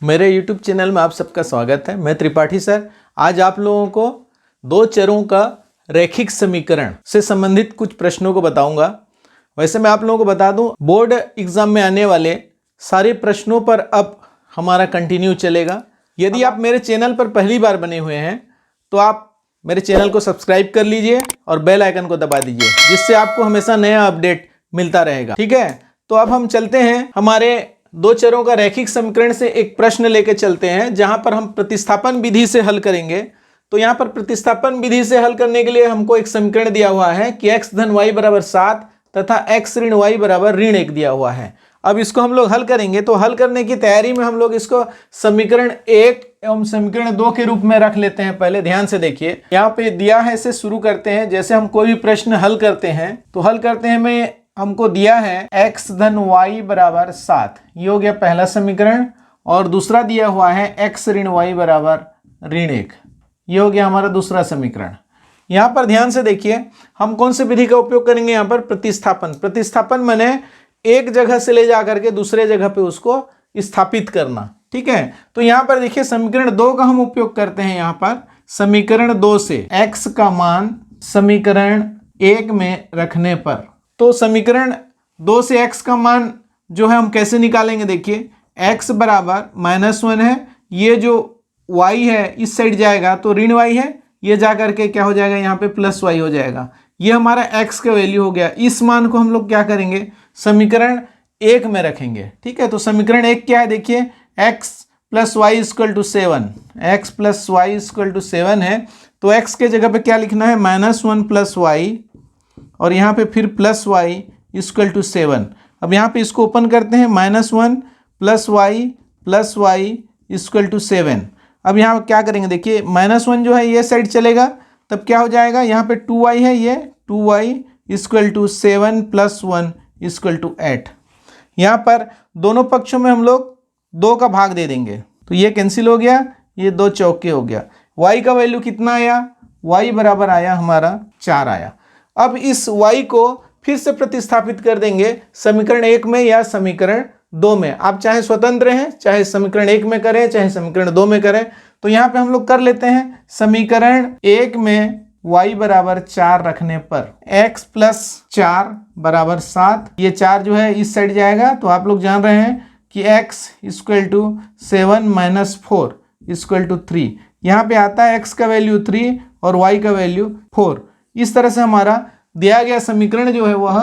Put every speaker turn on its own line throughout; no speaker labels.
मेरे YouTube channel में आप सबका स्वागत है। मैं त्रिपाठी सर। आज आप लोगों को दो चरों का रैखिक समीकरण से संबंधित कुछ प्रश्नों को बताऊंगा। वैसे मैं आप लोगों को बता दूं, बोर्ड एग्जाम में आने वाले सारे प्रश्नों पर अब हमारा कंटिन्यू चलेगा। यदि आप मेरे चैनल पर पहली बार बने हुए हैं तो आप मेरे चैनल को सब्सक्राइब कर लीजिए और बेल आइकन को दबा दीजिए, जिससे आपको हमेशा नया अपडेट मिलता रहेगा। ठीक है, तो अब हम चलते हैं हमारे दो चरों का रैखिक समीकरण से एक प्रश्न लेकर चलते हैं, जहां पर हम प्रतिस्थापन विधि से हल करेंगे। तो यहां पर प्रतिस्थापन विधि से हल करने के लिए हमको एक समीकरण दिया हुआ है कि x धन y बराबर 7 तथा x ऋण y बराबर ऋण 1 दिया हुआ है। अब इसको हम लोग हल करेंगे, तो हल करने की तैयारी में हम लोग इसको समीकरण 1 एवं समीकरण 2 के रूप में रख लेते हैं। पहले ध्यान से देखिए, यहाँ पे दिया है, इसे शुरू करते हैं। जैसे हम कोई भी प्रश्न हल करते हैं तो हल करते हैं में हमको दिया है x धन y बराबर 7, ये हो गया पहला समीकरण। और दूसरा दिया हुआ है x ऋण y बराबर ऋण 1, ये हो गया हमारा दूसरा समीकरण। यहाँ पर ध्यान से देखिए, हम कौन सी विधि का उपयोग करेंगे? यहाँ पर प्रतिस्थापन। प्रतिस्थापन माने एक जगह से ले जा करके दूसरे जगह पे उसको स्थापित करना। ठीक है, तो यहाँ पर देखिए समीकरण 2 का हम उपयोग करते हैं। यहाँ पर समीकरण 2 से x का मान समीकरण 1 में रखने पर, तो समीकरण 2 से x का मान जो है हम कैसे निकालेंगे? देखिए, x बराबर -1 है, ये जो y है इस साइड जाएगा तो ऋण y है, ये जा करके क्या हो जाएगा? यहाँ पे प्लस y हो जाएगा। ये हमारा x का वैल्यू हो गया। इस मान को हम लोग क्या करेंगे? समीकरण 1 में रखेंगे। ठीक है, तो समीकरण 1 क्या है? देखिए, x plus Y equal to 7, X plus Y equal to 7 है, तो x के जगह पे क्या लिखना है? -1 प्लस वाई, और यहाँ पे फिर प्लस वाई इक्वल टू 7। अब यहाँ पे इसको ओपन करते हैं, -1 प्लस वाई इक्वल टू 7। अब यहाँ क्या करेंगे? देखिए, -1 जो है ये साइड चलेगा, तब क्या हो जाएगा? यहाँ पे 2y है, ये 2y इक्वल टू 7 प्लस 1 इक्वल टू 8। यहाँ पर दोनों पक्षों में हम लोग 2 का भाग दे देंगे, तो ये कैंसिल हो गया, ये 2 चौके हो गया। y का वैल्यू कितना आया? y बराबर आया हमारा 4 आया। अब इस y को फिर से प्रतिस्थापित कर देंगे समीकरण 1 में या समीकरण 2 में। आप चाहे स्वतंत्र हैं, चाहे समीकरण 1 में करें, चाहे समीकरण 2 में करें। तो यहाँ पे हम लोग कर लेते हैं समीकरण 1 में y बराबर 4 रखने पर x प्लस 4 बराबर 7, ये 4 जो है इस साइड जाएगा, तो आप लोग जान रहे हैं कि x equal to 7 minus 4 equal to 3। यहाँ पे आता है x का वैल्यू 3 और y का वैल्यू 4। इस तरह से हमारा दिया गया समीकरण जो है वह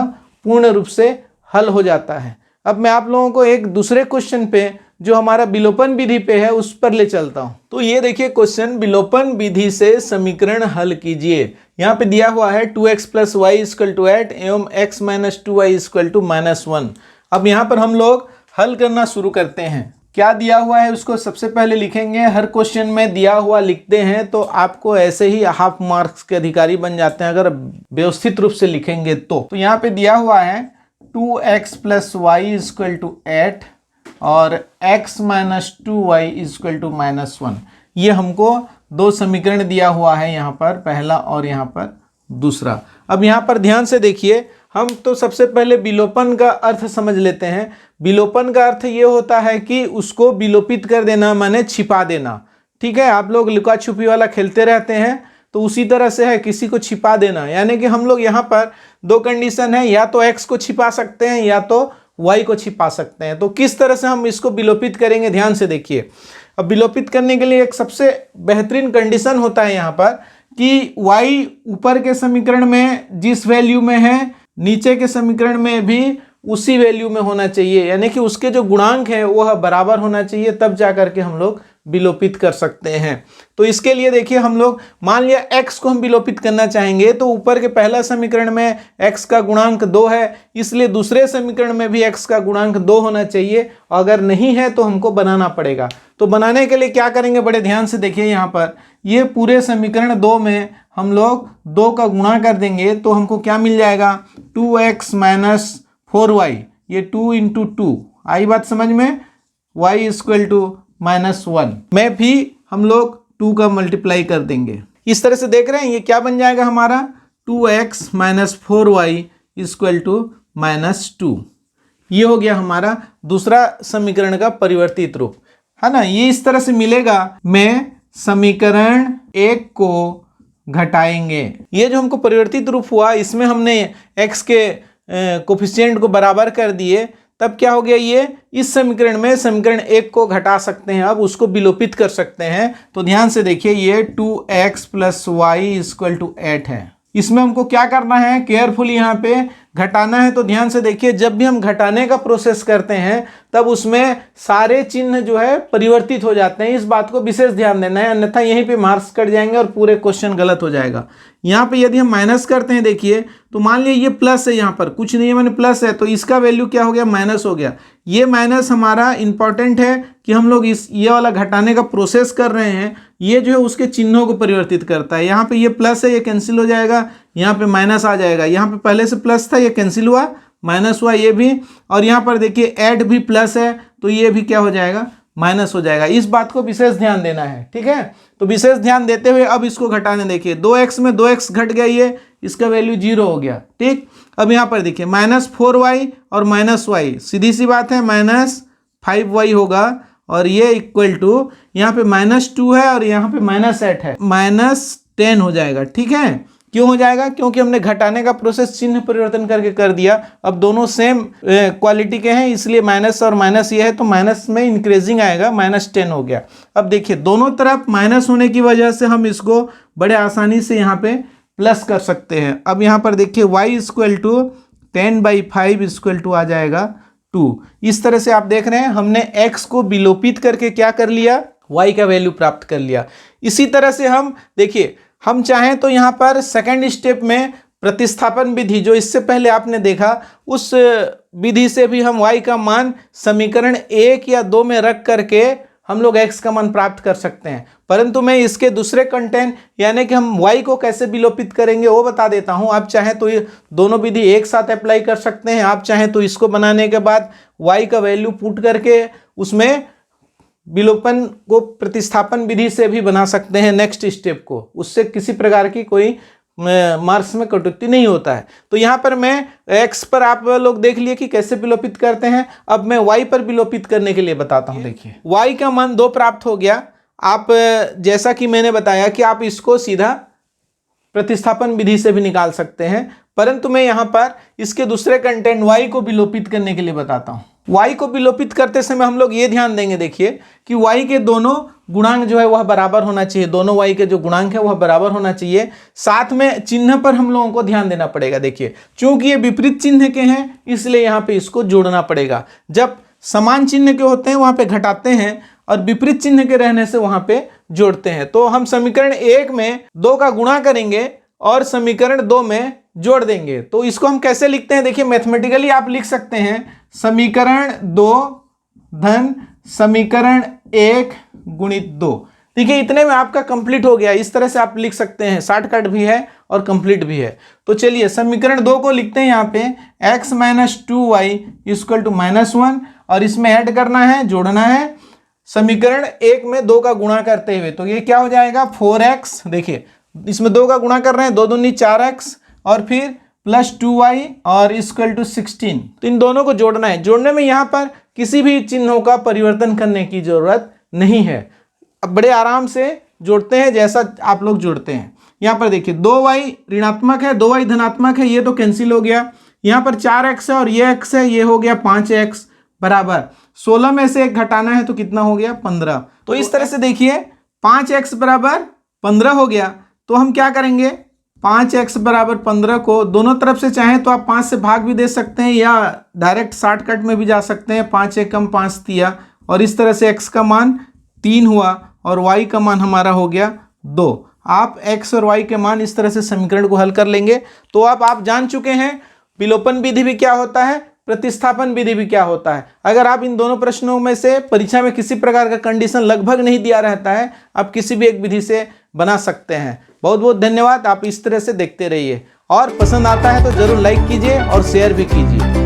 पूर्ण रूप से हल हो जाता है। अब मैं आप लोगों को एक दूसरे क्वेश्चन पे जो हमारा विलोपन विधि पे है उस पर ले चलता हूं। तो ये देखिए क्वेश्चन, विलोपन विधि से समीकरण हल कीजिए। यहाँ पे दिया हुआ है 2x plus Y equal to 8 एवं x minus 2y equal to -1। अब यहाँ पर हम लोग हल करना शुरू करते हैं। क्या दिया हुआ है उसको सबसे पहले लिखेंगे। हर क्वेश्चन में दिया हुआ लिखते हैं तो आपको ऐसे ही हाफ मार्क्स के अधिकारी बन जाते हैं, अगर व्यवस्थित रूप से लिखेंगे तो। यहाँ पे दिया हुआ है 2x plus Y equal to 8 और x minus 2y equal to -1। ये हमको 2 समीकरण दिया हुआ है, यहाँ पर पहला और यहाँ पर दूसरा। अब यहाँ पर ध्यान से देखिए, हम तो सबसे पहले विलोपन का अर्थ समझ लेते हैं। विलोपन का अर्थ ये होता है कि उसको विलोपित कर देना, माने छिपा देना। ठीक है, आप लोग लुका छुपी वाला खेलते रहते हैं, तो उसी तरह से है किसी को छिपा देना। यानी कि हम लोग यहाँ पर 2 कंडीशन है, या तो x को छिपा सकते हैं या तो y को छिपा सकते हैं। तो किस तरह से हम इसको विलोपित करेंगे, ध्यान से देखिए। अब विलोपित करने के लिए एक सबसे बेहतरीन कंडीशन होता है यहाँ पर कि y ऊपर के समीकरण में जिस वैल्यू में है, नीचे के समीकरण में भी उसी वैल्यू में होना चाहिए। यानी कि उसके जो गुणांक है वह बराबर होना चाहिए, तब जा करके हम लोग विलोपित कर सकते हैं। तो इसके लिए देखिए, हम लोग मान लिया x को हम विलोपित करना चाहेंगे, तो ऊपर के पहला समीकरण में x का गुणांक 2 है, इसलिए दूसरे समीकरण में भी x का गुणांक 2 होना चाहिए। अगर नहीं है तो हमको बनाना पड़ेगा। तो बनाने के लिए क्या करेंगे? बड़े ध्यान से देखिए, यहाँ पर ये पूरे समीकरण 2 में हम लोग 2 का गुणा कर देंगे, तो हमको क्या मिल जाएगा? 2x माइनस 4y, ये 2 इंटू 2 आई बात समझ में, y इक्वल टू -1 में भी हम लोग 2 का मल्टीप्लाई कर देंगे। इस तरह से देख रहे हैं, ये क्या बन जाएगा हमारा? 2x minus 4y equal to -2। ये हो गया हमारा दूसरा समीकरण का परिवर्तित रूप। है ना, ये इस तरह से मिलेगा। मैं समीकरण 1 को घटाएंगे, ये जो हमको परिवर्तित रूप हुआ इसमें हमने x के कोफिशिएंट को बराबर कर दिए, तब क्या हो गया, ये इस समीकरण में समीकरण 1 को घटा सकते हैं, अब उसको विलोपित कर सकते हैं। तो ध्यान से देखिए, ये 2x + y = 8 है। इसमें हमको क्या करना है, केयरफुली यहाँ पे घटाना है। तो ध्यान से देखिए, जब भी हम घटाने का प्रोसेस करते हैं तब उसमें सारे चिन्ह जो है परिवर्तित हो जाते हैं, इस बात को विशेष ध्यान देना है, अन्यथा यहीं पे मार्क्स कट जाएंगे और पूरे क्वेश्चन गलत हो जाएगा। यहाँ पे यदि हम माइनस करते हैं, देखिए तो मान लिया ये प्लस है, यहाँ पर कुछ नहीं है मैंने प्लस है, तो इसका वैल्यू क्या हो गया, माइनस हो गया। ये माइनस हमारा इंपॉर्टेंट है कि हम लोग ये वाला घटाने का प्रोसेस कर रहे हैं, ये जो है उसके चिन्हों को परिवर्तित करता है। यहाँ पे ये प्लस है, ये कैंसिल हो जाएगा, यहाँ पे माइनस आ जाएगा, यहाँ पे पहले से प्लस था, ये कैंसिल हुआ, माइनस हुआ ये भी, और यहाँ पर देखिए ऐड भी प्लस है, तो ये भी क्या हो जाएगा, माइनस हो जाएगा। इस बात को विशेष ध्यान देना है, ठीक है। तो विशेष ध्यान देते हुए अब इसको घटाने देखिए, 2x में 2x घट गया, ये इसका वैल्यू 0 हो गया, ठीक। अब यहाँ पर देखिए -4y और -y, सीधी सी बात है -5y होगा, और ये इक्वल टू यहाँ पे -2 है और यहाँ पे -8 है, -10 हो जाएगा, ठीक है। क्यों हो जाएगा, क्योंकि हमने घटाने का प्रोसेस चिन्ह परिवर्तन करके कर दिया। अब दोनों सेम क्वालिटी के हैं, इसलिए माइनस और माइनस ये है, तो माइनस में इंक्रीजिंग आएगा, -10 हो गया। अब देखिए दोनों तरफ माइनस होने की वजह से हम इसको बड़े आसानी से यहाँ पे प्लस कर सकते हैं। अब यहाँ पर देखिए y = 10/5 आ जाएगा 2। इस तरह से आप देख रहे हैं, हमने x को विलोपित करके क्या कर लिया, y का वैल्यू प्राप्त कर लिया। इसी तरह से हम देखिए, हम चाहें तो यहाँ पर सेकंड स्टेप में प्रतिस्थापन विधि जो इससे पहले आपने देखा, उस विधि से भी हम y का मान समीकरण 1 या 2 में रख करके हम लोग x का मान प्राप्त कर सकते हैं। परंतु मैं इसके दूसरे कंटेंट यानी कि हम y को कैसे विलोपित करेंगे वो बता देता हूं। आप चाहें तो ये दोनों विधि एक साथ अप्लाई कर सकते हैं, आप चाहें तो इसको बनाने के बाद y का वैल्यू पुट करके उसमें विलोपन को प्रतिस्थापन विधि से भी बना सकते हैं नेक्स्ट स्टेप को, उससे किसी प्रकार की कोई मार्क्स में कटौती नहीं होता है। तो यहाँ पर मैं x पर आप लोग देख लिए कि कैसे विलोपित करते हैं, अब मैं y पर विलोपित करने के लिए बताता हूँ। देखिए y का मान 2 प्राप्त हो गया। आप जैसा कि मैंने बताया कि आप इसको सीधा प्रतिस्थापन विधि से भी निकाल सकते हैं, परंतु मैं यहाँ पर इसके दूसरे कंटेंट y को विलोपित करने के लिए बताता हूँ। y को विलोपित करते समय हम लोग ये ध्यान देंगे, देखिए कि y के दोनों गुणांक जो है वह बराबर होना चाहिए, दोनों y के जो गुणांक है वह बराबर होना चाहिए। साथ में चिन्ह पर हम लोगों को ध्यान देना पड़ेगा। देखिए चूंकि ये विपरीत चिन्ह के हैं इसलिए यहाँ पे इसको जोड़ना पड़ेगा। जब समान चिन्ह के होते हैं वहां पे घटाते हैं और विपरीत चिन्ह के रहने से वहां पे जोड़ते हैं। तो हम समीकरण 1 में 2 का गुणा करेंगे और समीकरण 2 में जोड़ देंगे। तो इसको हम कैसे लिखते हैं, देखिए मैथमेटिकली आप लिख सकते हैं समीकरण 2 धन समीकरण 1 गुणित 2। देखिए इतने में आपका कंप्लीट हो गया। इस तरह से आप लिख सकते हैं, शॉर्टकट भी है और कंप्लीट भी है। तो चलिए समीकरण 2 को लिखते हैं यहाँ पे x - 2y = -1 और इसमें ऐड करना है, जोड़ना है समीकरण 1 में 2 का गुणा करते हुए। तो ये क्या हो जाएगा 4x, देखिए इसमें 2 का गुणा कर रहे हैं, 2 दूनी 4x और फिर +2y और =16। तो इन दोनों को जोड़ना है। जोड़ने में यहाँ पर किसी भी चिन्हों का परिवर्तन करने की जरूरत नहीं है, अब बड़े आराम से जोड़ते हैं जैसा आप लोग जोड़ते हैं। यहाँ पर देखिए 2y ऋणात्मक है, 2y धनात्मक है, ये तो कैंसिल हो गया। यहाँ पर 4x है और ये x है, ये हो गया 5x बराबर 16 में से 1 घटाना है तो कितना हो गया 15। तो इस तरह से देखिए 5x बराबर 15 हो गया। तो हम क्या करेंगे, 5x बराबर 15 को दोनों तरफ से चाहें तो आप 5 से भाग भी दे सकते हैं या डायरेक्ट शॉर्टकट में भी जा सकते हैं। 5 एकम 5 तिया, और इस तरह से x का मान 3 हुआ और y का मान हमारा हो गया 2। आप x और y के मान इस तरह से समीकरण को हल कर लेंगे। तो अब आप जान चुके हैं विलोपन विधि भी क्या होता है, प्रतिस्थापन विधि भी क्या होता है। अगर आप इन दोनों प्रश्नों में से परीक्षा में किसी प्रकार का कंडीशन लगभग नहीं दिया रहता है, आप किसी भी एक विधि से बना सकते हैं। बहुत बहुत धन्यवाद। आप इस तरह से देखते रहिए और पसंद आता है तो जरूर लाइक कीजिए और शेयर भी कीजिए।